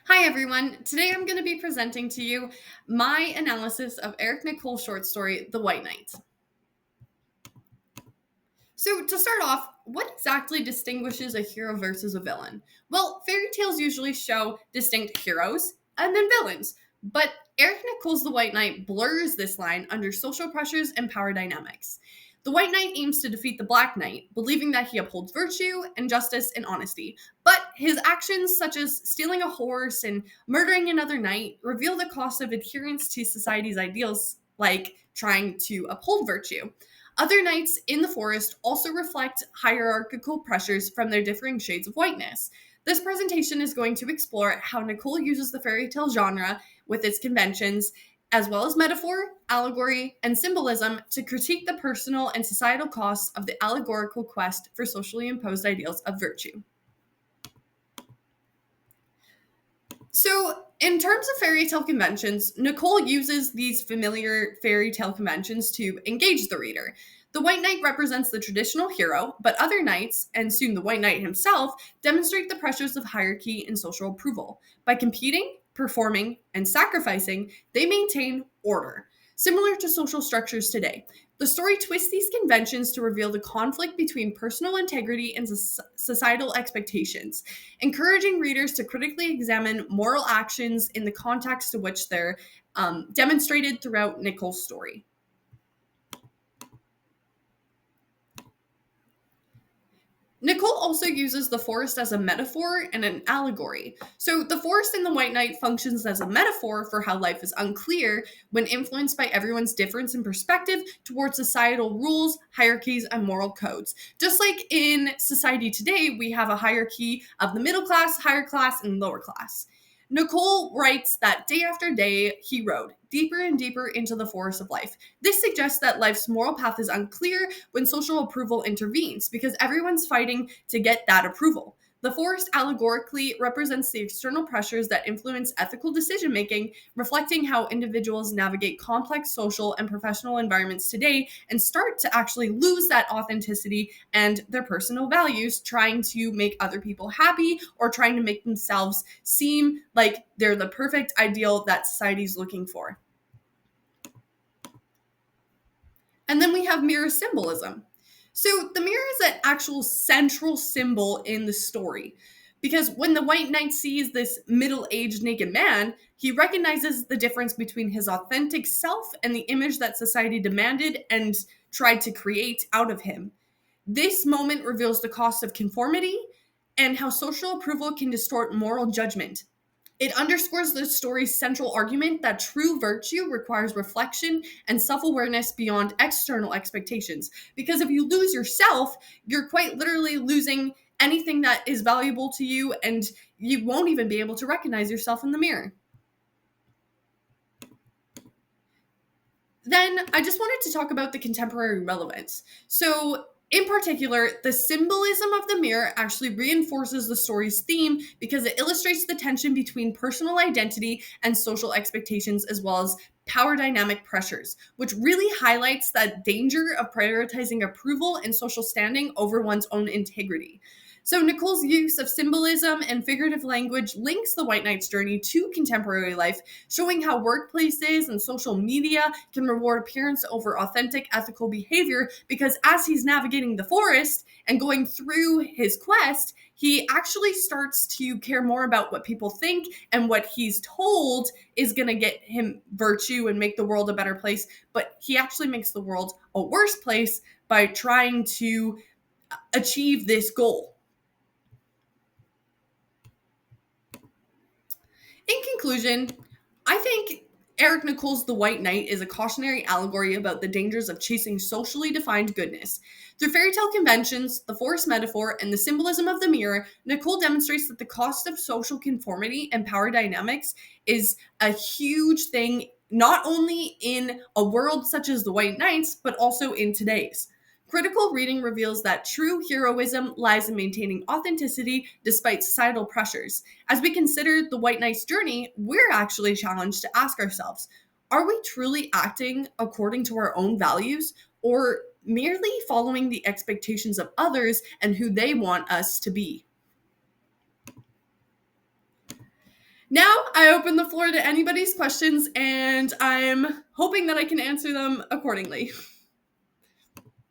Hi everyone. Today I'm going to be presenting to you my analysis of Eric Nicole's short story, The White Knight. So, to start off, what exactly distinguishes a hero versus a villain? Well, fairy tales usually show distinct heroes and then villains, but Eric Nicole's The White Knight blurs this line under social pressures and power dynamics. The White Knight aims to defeat the Black Knight, believing that he upholds virtue and justice and honesty. But his actions, such as stealing a horse and murdering another knight, reveal the cost of adherence to society's ideals, like trying to uphold virtue. Other knights in the forest also reflect hierarchical pressures from their differing shades of whiteness. This presentation is going to explore how Nicole uses the fairy tale genre with its conventions, as well as metaphor, allegory, and symbolism to critique the personal and societal costs of the allegorical quest for socially imposed ideals of virtue. So, in terms of fairy tale conventions, Nicole uses these familiar fairy tale conventions to engage the reader. The White Knight represents the traditional hero, but other knights, and soon the White Knight himself, demonstrate the pressures of hierarchy and social approval. By competing, performing, and sacrificing, they maintain order. Similar to social structures today, the story twists these conventions to reveal the conflict between personal integrity and societal expectations, encouraging readers to critically examine moral actions in the context to which they're demonstrated throughout Nicole's story. Nicole also uses the forest as a metaphor and an allegory. So, the forest in The White Knight functions as a metaphor for how life is unclear when influenced by everyone's difference in perspective towards societal rules, hierarchies, and moral codes. Just like in society today, we have a hierarchy of the middle class, higher class, and lower class. Nicole writes that day after day, he rode deeper and deeper into the forest of life. This suggests that life's moral path is unclear when social approval intervenes because everyone's fighting to get that approval. The forest allegorically represents the external pressures that influence ethical decision making, reflecting how individuals navigate complex social and professional environments today and start to actually lose that authenticity and their personal values, trying to make other people happy or trying to make themselves seem like they're the perfect ideal that society's looking for. And then we have mirror symbolism. So the mirror is an actual central symbol in the story. Because when the White Knight sees this middle aged naked man, he recognizes the difference between his authentic self and the image that society demanded and tried to create out of him. This moment reveals the cost of conformity and how social approval can distort moral judgment. It underscores the story's central argument that true virtue requires reflection and self awareness beyond external expectations. Because if you lose yourself, you're quite literally losing anything that is valuable to you, and you won't even be able to recognize yourself in the mirror. Then I just wanted to talk about the contemporary relevance. So, in particular, the symbolism of the mirror actually reinforces the story's theme because it illustrates the tension between personal identity and social expectations, as well as power dynamic pressures, which really highlights that danger of prioritizing approval and social standing over one's own integrity. So, Nicole's use of symbolism and figurative language links the White Knight's journey to contemporary life, showing how workplaces and social media can reward appearance over authentic ethical behavior, because as he's navigating the forest and going through his quest, he actually starts to care more about what people think and what he's told is going to get him virtue and make the world a better place. But he actually makes the world a worse place by trying to achieve this goal. In conclusion, I think Eric Nicole's The White Knight is a cautionary allegory about the dangers of chasing socially defined goodness. Through fairy tale conventions, the forest metaphor, and the symbolism of the mirror, Nicole demonstrates that the cost of social conformity and power dynamics is a huge thing, not only in a world such as the White Knights, but also in today's. Critical reading reveals that true heroism lies in maintaining authenticity despite societal pressures. As we consider the White Knight's journey, we're actually challenged to ask ourselves, are we truly acting according to our own values, or merely following the expectations of others and who they want us to be? Now I open the floor to anybody's questions, and I'm hoping that I can answer them accordingly.